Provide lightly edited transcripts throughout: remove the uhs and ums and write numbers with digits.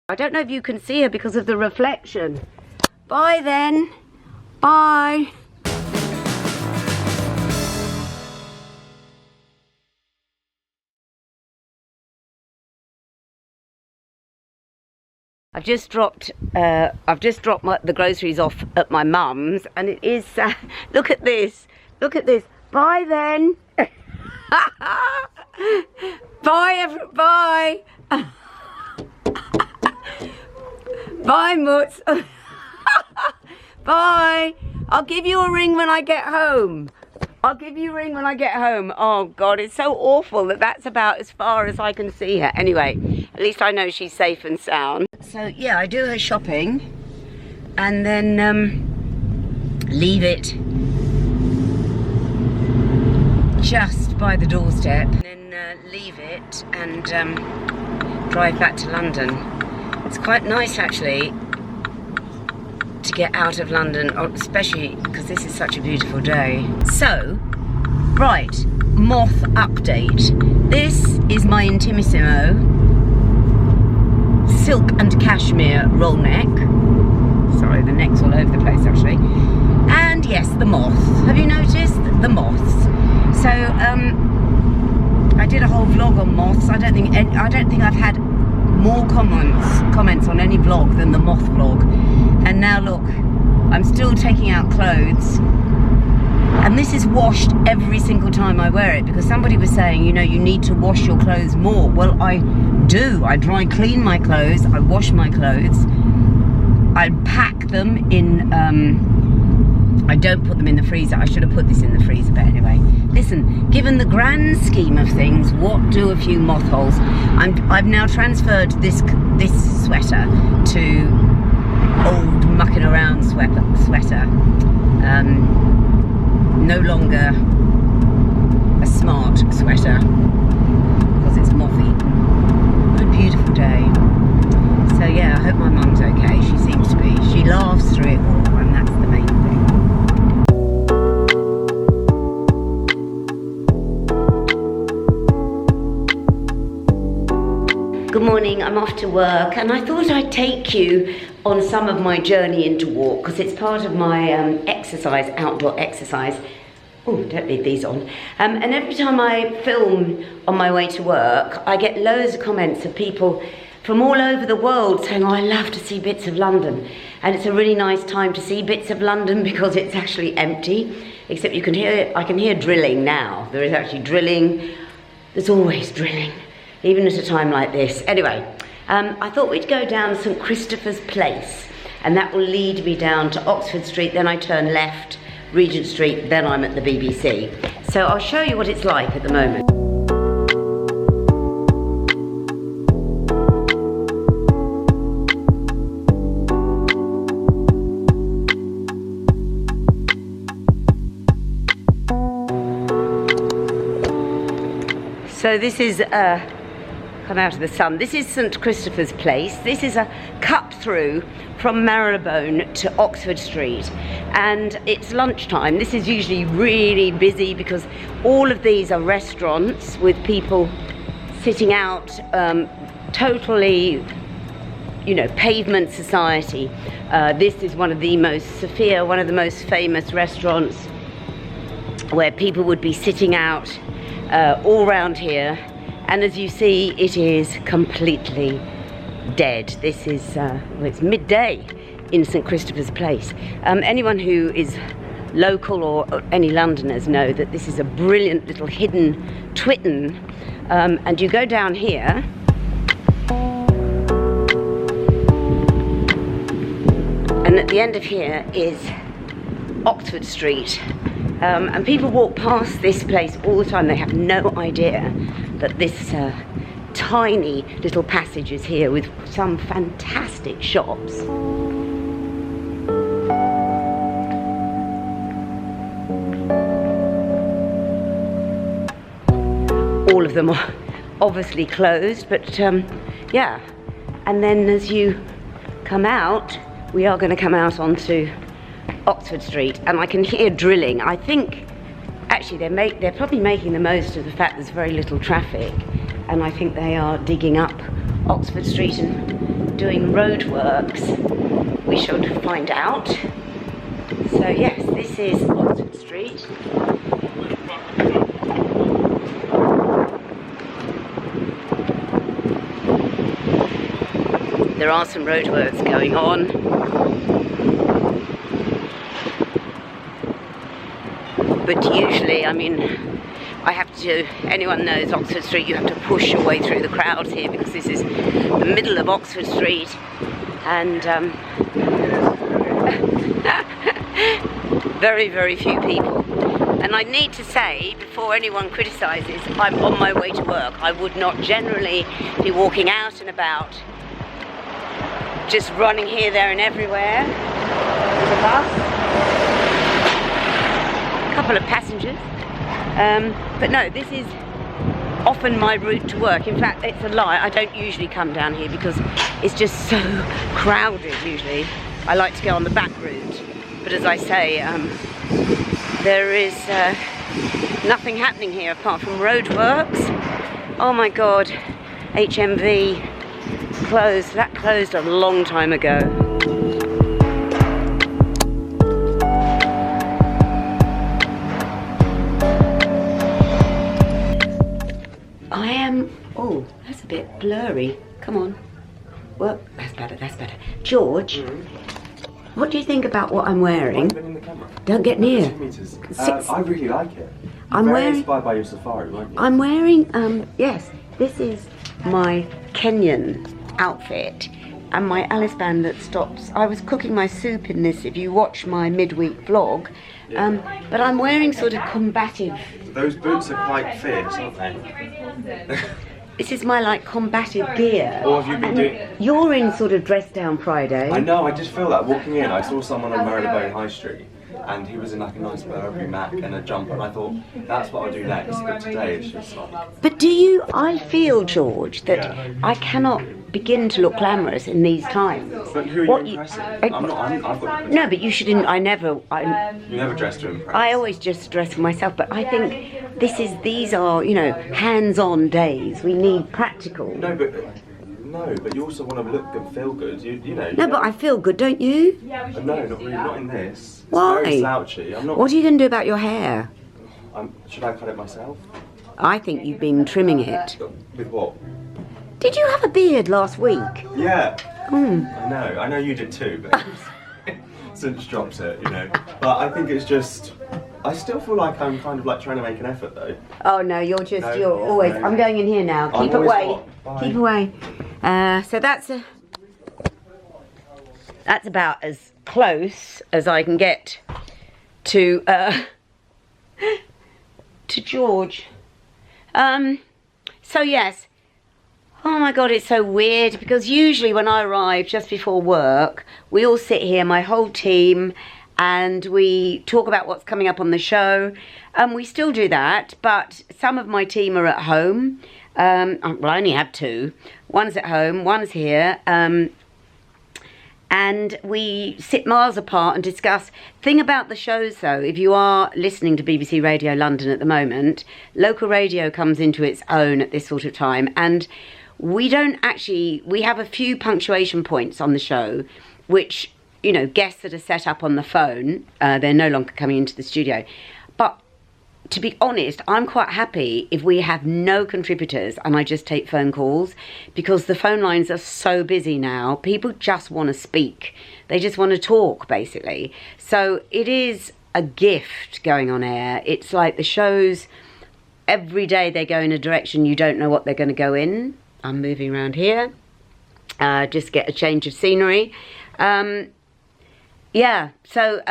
I don't know if you can see her because of the reflection. Bye then. Bye. I've just dropped the groceries off at my mum's, and it is look at this. Look at this. Bye then. Bye bye. Bye, Mutz. Bye. I'll give you a ring when I get home. I'll give you a ring when I get home. Oh, God, it's so awful that that's about as far as I can see her. Anyway, at least I know she's safe and sound. So, yeah, I do her shopping and then leave it just by the doorstep. And then leave it and drive back to London. It's quite nice, actually, to get out of London, especially because this is such a beautiful day. So, right, moth update. This is my Intimissimo silk and cashmere roll neck. Sorry, the neck's all over the place, actually. And yes, the moths. Have you noticed? The moths. So, I did a whole vlog on moths. I don't think I've had more comments on any vlog than the moth vlog. And now look, I'm still taking out clothes, and this is washed every single time I wear it, because somebody was saying, you know, you need to wash your clothes more. Well, I do. I dry clean my clothes, I wash my clothes, I pack them in, I don't put them in the freezer. I should have put this in the freezer, but anyway. Listen, given the grand scheme of things, what do a few moth holes? I've now transferred this sweater to old mucking around sweater. No longer a smart sweater because it's moth eaten. What a beautiful day. So yeah, I hope my mum's okay. She seems to be. She laughs through it all, and that's the main thing. Good morning, I'm off to work, and I thought I'd take you on some of my journey into walk, because it's part of my exercise, outdoor exercise. Oh, don't leave these on. And every time I film on my way to work, I get loads of comments of people from all over the world saying, oh, I love to see bits of London. And it's a really nice time to see bits of London because it's actually empty, except I can hear drilling now. There is actually drilling. There's always drilling, even at a time like this. Anyway, I thought we'd go down St Christopher's Place, and that will lead me down to Oxford Street, then I turn left, Regent Street, then I'm at the BBC. So I'll show you what it's like at the moment. So this is come out of the sun. This is St Christopher's Place. This is a cut through from Marylebone to Oxford Street, and it's lunchtime. This is usually really busy because all of these are restaurants with people sitting out, totally, you know, pavement society. This is one of the most famous restaurants where people would be sitting out all round here. And as you see, it is completely dead. This is, well, it's midday in St Christopher's Place. Anyone who is local or any Londoners know that this is a brilliant little hidden twitten. And you go down here, and at the end of here is Oxford Street. And people walk past this place all the time. They have no idea that this tiny little passage is here with some fantastic shops. All of them are obviously closed, but yeah. And then as you come out, we are going to come out onto Oxford Street, and I can hear drilling. I think actually they're probably making the most of the fact there's very little traffic, and I think they are digging up Oxford Street and doing roadworks? We shall find out. So yes, this is Oxford Street. There are some roadworks going on. But usually, I mean, I have to, anyone knows Oxford Street, you have to push your way through the crowds here because this is the middle of Oxford Street. And very, very few people. And I need to say, before anyone criticises, I'm on my way to work. I would not generally be walking out and about, just running here, there and everywhere. There's a bus, a couple of passengers. But no, this is often my route to work. In fact, it's a lie. I don't usually come down here because it's just so crowded usually. I like to go on the back route. But as I say, there is nothing happening here apart from roadworks. Oh my God, HMV closed. That closed a long time ago. I am, oh, that's a bit blurry. Come on. Well, that's better, that's better. George, what do you think about what I'm wearing? In the camera. Don't get near. I really like it. I'm very wearing, inspired by your safari, weren't you? I'm wearing, yes, this is my Kenyan outfit and my Alice band that stops. I was cooking my soup in this, if you watch my midweek vlog, but I'm wearing sort of combative. Those boots are quite fierce, aren't they? This is my like combative gear. Or have you been doing... You're in sort of dress down Friday. I know, I just feel that walking in, I saw someone on Marylebone High Street and he was in like a nice Burberry Mac and a jumper and I thought, that's what I'll do next, but today it's just like... But do you, I feel, George, that I cannot begin to look glamorous in these times. But who are you impressing? I've got... No, but you shouldn't, You never dress to impress. I always just dress for myself, but I think these are, you know, hands-on days. We need practical. No, but you also want to look and feel good. You know. No, but I feel good, don't you? No, not really. Not in this. It's Why? very slouchy. I'm not. What are you going to do about your hair? Should I cut it myself? I think you've been trimming it. With what? Did you have a beard last week? Yeah. I know you did too, but since drops it, you know. But I think it's just. I still feel like I'm kind of like trying to make an effort though. Oh no, you're always. No. I'm going in here now. Keep away. Keep away. So that's about as close as I can get to George. So yes. Oh my God, it's so weird because usually when I arrive just before work, we all sit here, my whole team, and we talk about what's coming up on the show. We still do that, but some of my team are at home. Well, I only have two. One's at home, one's here. And we sit miles apart and discuss. Thing about the shows though, if you are listening to BBC Radio London at the moment, local radio comes into its own at this sort of time. And we have a few punctuation points on the show, which, you know, guests that are set up on the phone, they're no longer coming into the studio. But to be honest, I'm quite happy if we have no contributors and I just take phone calls, because the phone lines are so busy now. People just want to speak. They just want to talk, basically. So it is a gift going on air. It's like the shows, every day they go in a direction you don't know what they're going to go in. I'm moving around here, just get a change of scenery. Yeah, so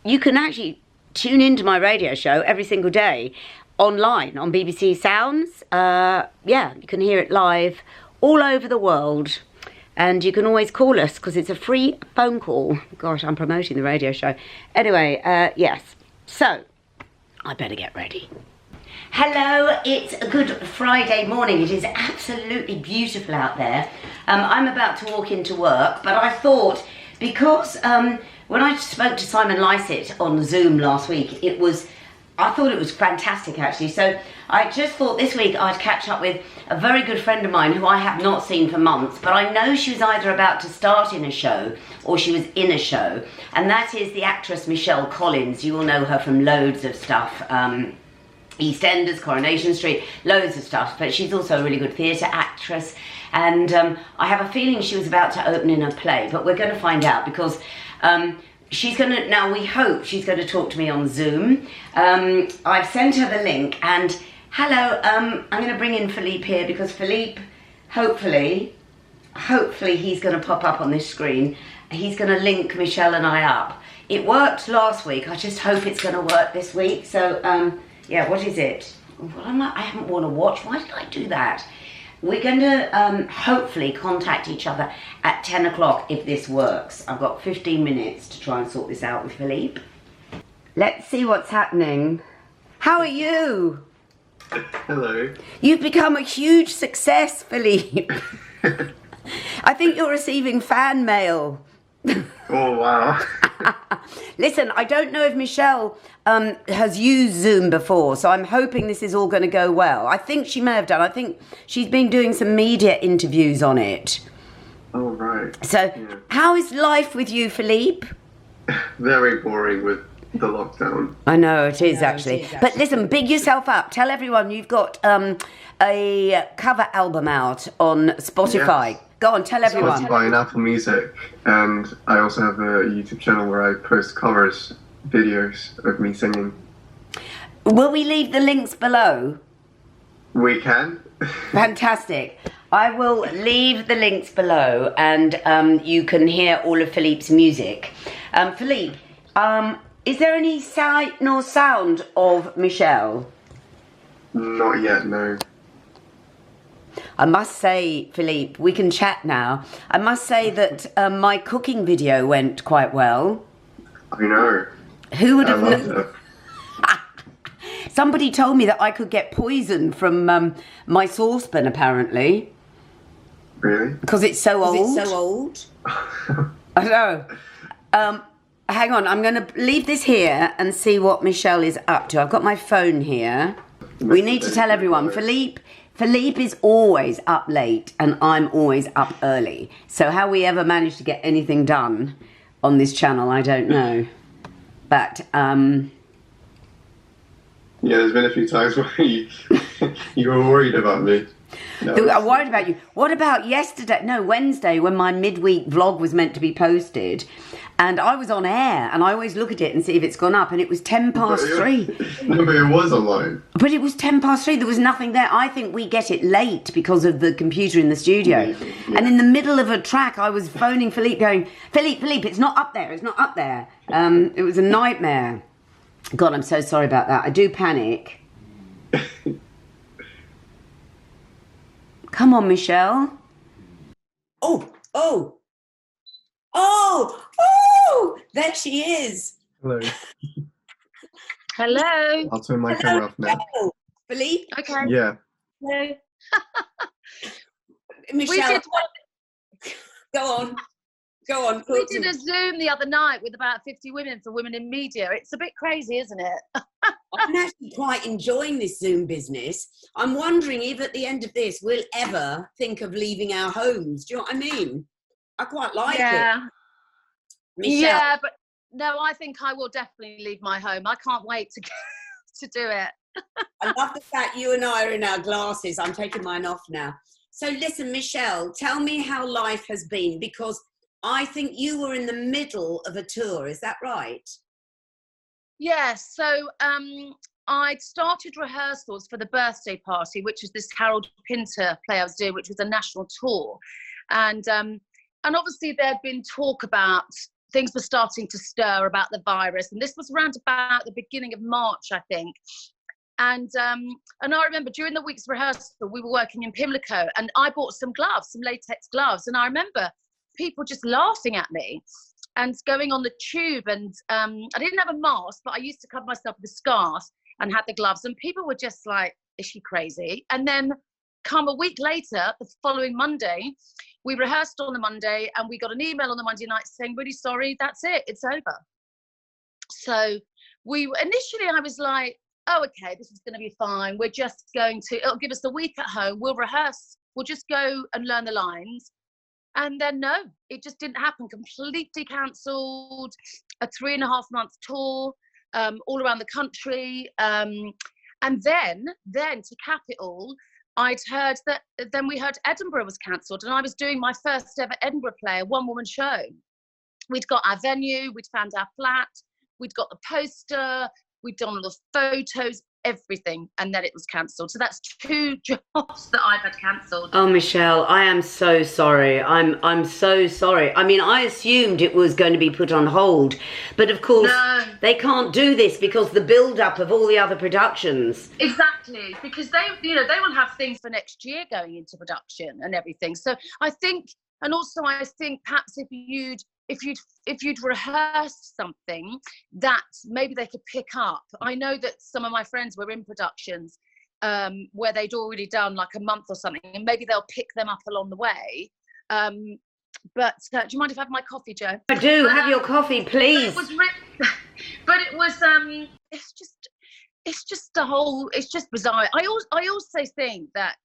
you can actually tune into my radio show every single day online on BBC Sounds. Yeah, you can hear it live all over the world. And you can always call us because it's a free phone call. Gosh, I'm promoting the radio show. Anyway, yes. So, I better get ready. Hello, it's a good Friday morning. It is absolutely beautiful out there. I'm about to walk into work, but I thought, because when I spoke to Simon Lycett on Zoom last week, I thought it was fantastic actually. So I just thought this week I'd catch up with a very good friend of mine who I have not seen for months, but I know she was either about to start in a show or she was in a show, and that is the actress Michell Collins. You will know her from loads of stuff, EastEnders, Coronation Street, loads of stuff, but she's also a really good theatre actress, and I have a feeling she was about to open in a play, but we're going to find out because she's going to, now we hope she's going to talk to me on Zoom. I've sent her the link, and hello, I'm going to bring in Filipe here because Filipe, hopefully he's going to pop up on this screen. He's going to link Michell and I up. It worked last week, I just hope it's going to work this week. So, yeah, what is it? Well, I haven't worn a watch, why did I do that? We're going to hopefully contact each other at 10 o'clock if this works. I've got 15 minutes to try and sort this out with Filipe. Let's see what's happening. How are you? Hello. You've become a huge success, Filipe. I think you're receiving fan mail. Oh, wow. Listen, I don't know if Michell has used Zoom before, so I'm hoping this is all going to go well. I think she may have done. I think she's been doing some media interviews on it. Oh, right. So, yeah. How is life with you, Filipe? Very boring with the lockdown. I know, it is actually. But listen, big yourself up. Tell everyone you've got a cover album out on Spotify. Yes. Go on, tell everyone. Spotify and Apple Music. And I also have a YouTube channel where I post covers, videos of me singing. Will we leave the links below? We can. Fantastic. I will leave the links below, and you can hear all of Filipe's music. Filipe, is there any sight nor sound of Michell? Not yet, no. I must say, Filipe, we can chat now. I must say that my cooking video went quite well. I know. Who would have known? Somebody told me that I could get poison from my saucepan, apparently. Really? Because it's so old. I know. Hang on, I'm going to leave this here and see what Michell is up to. I've got my phone here. We need to tell everyone, Filipe is always up late and I'm always up early. So how we ever managed to get anything done on this channel, I don't know. But, yeah, there's been a few times where you were worried about me. No. I'm worried about you. What about yesterday? No, Wednesday, when my midweek vlog was meant to be posted, and I was on air, and I always look at it and see if it's gone up, and it was 3:10. No, but it was online. But it was 3:10. There was nothing there. I think we get it late because of the computer in the studio. Yeah. And in the middle of a track, I was phoning Filipe, going, Filipe, it's not up there. It's not up there. It was a nightmare. God, I'm so sorry about that. I do panic. Come on, Michell. Oh, there she is. Hello. Hello. I'll turn my camera off now. Filipe? Okay. Yeah. Hello. Michell, go on. We did a Zoom the other night with about 50 women for Women in Media. It's a bit crazy, isn't it? I'm actually quite enjoying this Zoom business. I'm wondering if at the end of this we'll ever think of leaving our homes. Do you know what I mean? I quite like it. Michell. Yeah, but no, I think I will definitely leave my home. I can't wait to do it. I love the fact you and I are in our glasses. I'm taking mine off now. So listen, Michell, tell me how life has been, because I think you were in the middle of a tour. Is that right? Yes. So I'd started rehearsals for the birthday party, which was this Harold Pinter play I was doing, which was a national tour. And obviously there'd been talk about things were starting to stir about the virus. And this was around about the beginning of March, I think. And I remember during the week's rehearsal, we were working in Pimlico, and I bought some gloves, some latex gloves. And I remember people just laughing at me and going on the tube. And I didn't have a mask, but I used to cover myself with a scarf and had the gloves. And people were just like, is she crazy? And then come a week later, the following Monday, we rehearsed on the Monday and we got an email on the Monday night saying, really sorry, that's it, it's over. So initially I was like, oh, okay, this is going to be fine. We're just going to, it'll give us a week at home. We'll rehearse. We'll just go and learn the lines. And then no, it just didn't happen. Completely cancelled. A 3.5-month tour all around the country. And then to cap it all, I'd heard that, then we heard Edinburgh was cancelled, and I was doing my first ever Edinburgh play, a one-woman show. We'd got our venue, we'd found our flat, we'd got the poster, we'd done all the photos, everything, and then it was cancelled. So that's 2 jobs that I've had cancelled. Oh, Michelle, I am so sorry. I'm so sorry. I mean, I assumed it was going to be put on hold, but of course they can't do this because the build-up of all the other productions. Exactly, because they will have things for next year going into production and everything. So I think, and also I think perhaps if you'd rehearsed something that maybe they could pick up. I know that some of my friends were in productions where they'd already done like a month or something, and maybe they'll pick them up along the way. But do you mind if I have my coffee, Jo? I do. Have your coffee, please. It's just bizarre. I also think that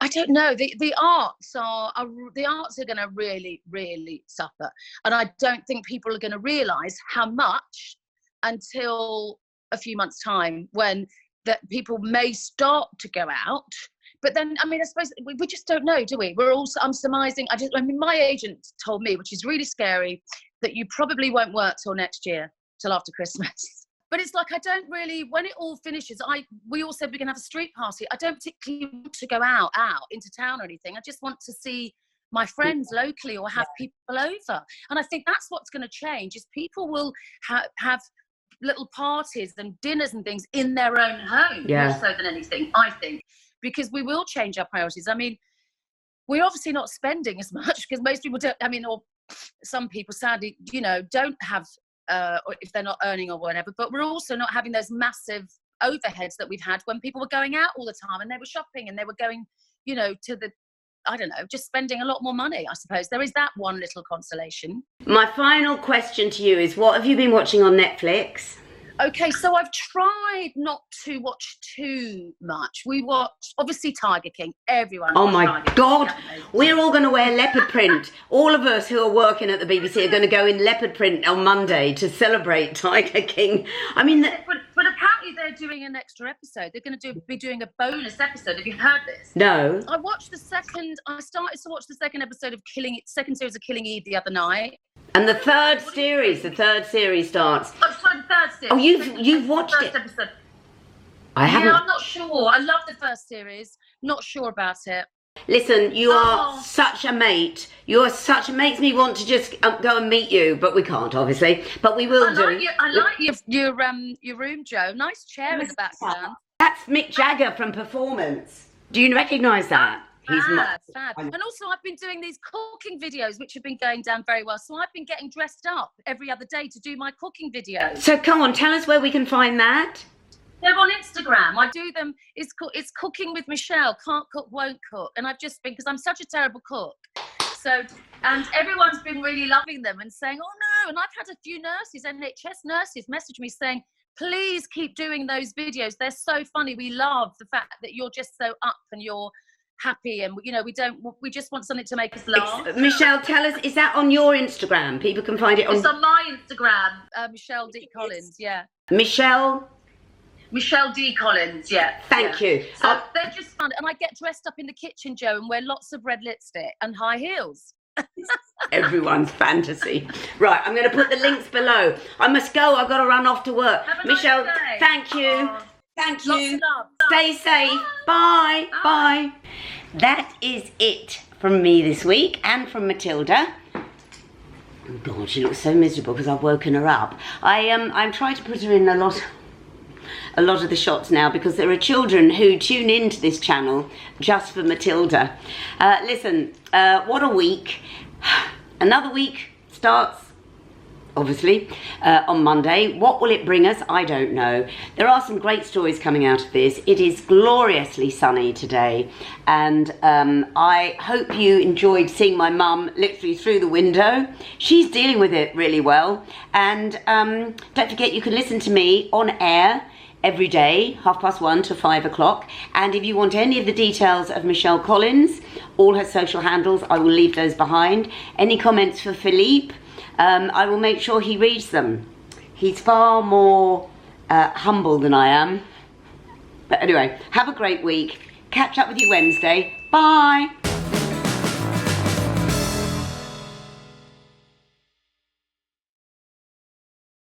I don't know. The arts are going to really, really suffer, and I don't think people are going to realise how much until a few months' time, when that people may start to go out. But then, I mean, I suppose we just don't know, do we? I'm surmising. My agent told me, which is really scary, that you probably won't work till next year, till after Christmas. But it's like, I don't really, when it all finishes, we all said we're going to have a street party. I don't particularly want to go out into town or anything. I just want to see my friends locally or have people over. And I think that's what's going to change, is people will have little parties and dinners and things in their own home, more so than anything, I think, because we will change our priorities. I mean, we're obviously not spending as much because most people don't, or some people sadly, don't have, or if they're not earning or whatever, but we're also not having those massive overheads that we've had when people were going out all the time and they were shopping and they were going, to the, I don't know, just spending a lot more money, I suppose. There is that one little consolation. My final question to you is, what have you been watching on Netflix? Okay, so I've tried not to watch too much. We watched, obviously, Tiger King. Everyone. Oh my God. We're all going to wear leopard print. All of us who are working at the BBC are going to go in leopard print on Monday to celebrate Tiger King. I mean... But apparently they're doing an extra episode. They're going to be doing a bonus episode. Have you heard this? No. I started to watch the second episode of second series of Killing Eve the other night. And the third series starts. Oh, sorry, the third series. Oh, you've watched it. Episode. I haven't. Yeah, I'm not sure. I love the first series. Not sure about it. Listen, you are such a mate. Makes me want to just go and meet you, but we can't, obviously. But we will do. I like your room, Jo. Nice chair in the background. That's Mick Jagger from Performance. Do you recognise that? Fab. And also I've been doing these cooking videos which have been going down very well. So I've been getting dressed up every other day to do my cooking videos. So come on, tell us where we can find that. They're on Instagram. I do them. It's Cooking with Michelle. Can't cook, won't cook. And I've just been, because I'm such a terrible cook. So, and everyone's been really loving them and saying, oh no. And I've had a few nurses, NHS nurses, message me saying, please keep doing those videos. They're so funny. We love the fact that you're just so up and you're happy, and we just want something to make us laugh. Michelle, tell us, is that on your Instagram? People can find it on... It's on my Instagram, Michelle D. Collins, yeah. Michelle D. Collins, yeah. Thank you. So they're just fun, and I get dressed up in the kitchen, Jo, and wear lots of red lipstick and high heels. Everyone's fantasy. Right, I'm going to put the links below. I must go, I've got to run off to work. Michelle, nice, thank you. Thank you. Stay safe. Bye. Bye. That is it from me this week, and from Matilda. Oh God, she looks so miserable because I've woken her up. I'm trying to put her in a lot of the shots now because there are children who tune into this channel just for Matilda. Listen, what a week. Another week starts obviously, on Monday. What will it bring us? I don't know. There are some great stories coming out of this. It is gloriously sunny today, and I hope you enjoyed seeing my mum literally through the window. She's dealing with it really well, and don't forget you can listen to me on air every day, 1:30 to 5 o'clock. And if you want any of the details of Michell Collins, all her social handles, I will leave those behind. Any comments for Filipe, I will make sure he reads them. He's far more humble than I am. But anyway, have a great week. Catch up with you Wednesday. Bye.